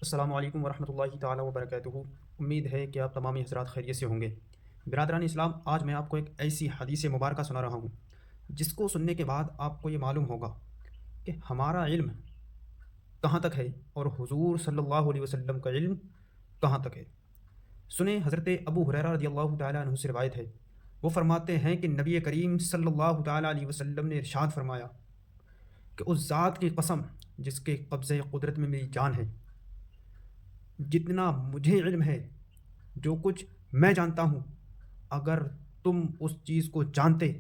السلام علیکم ورحمۃ اللہ تعالیٰ وبرکاتہ۔ امید ہے کہ آپ تمامی حضرات خیریت سے ہوں گے۔ برادران اسلام، آج میں آپ کو ایک ایسی حدیث مبارکہ سنا رہا ہوں جس کو سننے کے بعد آپ کو یہ معلوم ہوگا کہ ہمارا علم کہاں تک ہے اور حضور صلی اللہ علیہ وسلم کا علم کہاں تک ہے۔ سنیں، حضرت ابو ہریرہ رضی اللہ تعالیٰ عنہ سے روایت ہے، وہ فرماتے ہیں کہ نبی کریم صلی اللہ تعالیٰ علیہ وسلم نے ارشاد فرمایا کہ اس ذات کی قسم جس کے قبضۂ قدرت میں میری جان ہے، جتنا مجھے علم ہے، جو کچھ میں جانتا ہوں، اگر تم اس چیز کو جانتے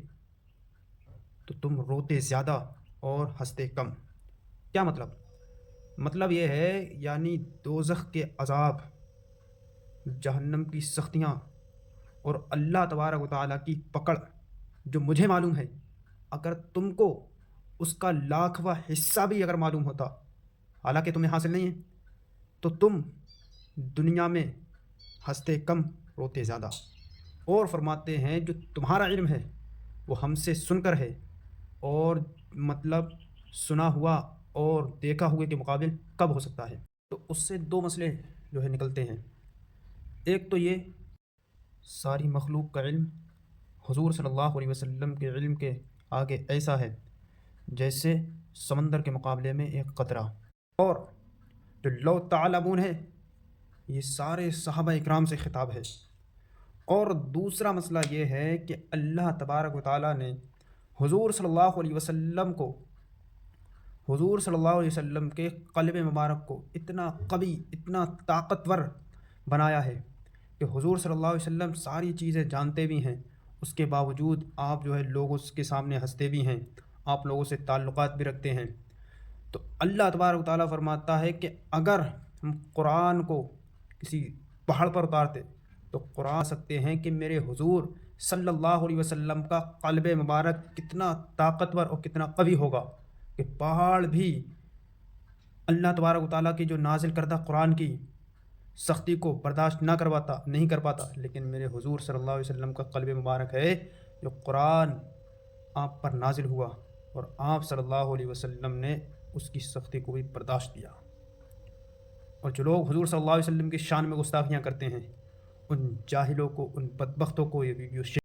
تو تم روتے زیادہ اور ہنستے کم۔ کیا مطلب یہ ہے، یعنی دوزخ کے عذاب، جہنم کی سختیاں اور اللہ تبارک و تعالیٰ کی پکڑ جو مجھے معلوم ہے، اگر تم کو اس کا لاکھواں حصہ بھی اگر معلوم ہوتا، حالانکہ تمہیں حاصل نہیں ہے، تو تم دنیا میں ہنستے کم روتے زیادہ۔ اور فرماتے ہیں جو تمہارا علم ہے وہ ہم سے سن کر ہے، اور مطلب سنا ہوا اور دیکھا ہوئے کے مقابل کب ہو سکتا ہے۔ تو اس سے دو مسئلے جو ہے نکلتے ہیں۔ ایک تو یہ، ساری مخلوق کا علم حضور صلی اللہ علیہ وسلم کے علم کے آگے ایسا ہے جیسے سمندر کے مقابلے میں ایک قطرہ۔ اور جو لو تعلمون ہے، یہ سارے صحابہ اکرام سے خطاب ہے۔ اور دوسرا مسئلہ یہ ہے کہ اللہ تبارک و تعالیٰ نے حضور صلی اللہ علیہ وسلم کو، حضور صلی اللہ علیہ وسلم کے قلب مبارک کو اتنا قوی، اتنا طاقتور بنایا ہے کہ حضور صلی اللہ علیہ وسلم ساری چیزیں جانتے بھی ہیں، اس کے باوجود آپ جو ہے لوگوں کے سامنے ہنستے بھی ہیں، آپ لوگوں سے تعلقات بھی رکھتے ہیں۔ تو اللہ تبارک و تعالیٰ فرماتا ہے کہ اگر ہم قرآن کو کسی پہاڑ پر اتارتے تو قرآن سکتے ہیں کہ میرے حضور صلی اللہ علیہ وسلم کا قلب مبارک کتنا طاقتور اور کتنا قوی ہوگا کہ پہاڑ بھی اللہ تبارک و تعالیٰ کی جو نازل کردہ قرآن کی سختی کو برداشت نہیں کر پاتا، لیکن میرے حضور صلی اللہ علیہ وسلم کا قلب مبارک ہے جو قرآن آپ پر نازل ہوا اور آپ صلی اللہ علیہ وسلم نے اس کی سختی کو بھی برداشت کیا۔ اور جو لوگ حضور صلی اللہ علیہ وسلم کی شان میں گستاخیاں کرتے ہیں، ان جاہلوں کو، ان بدبختوں کو یہ ویڈیو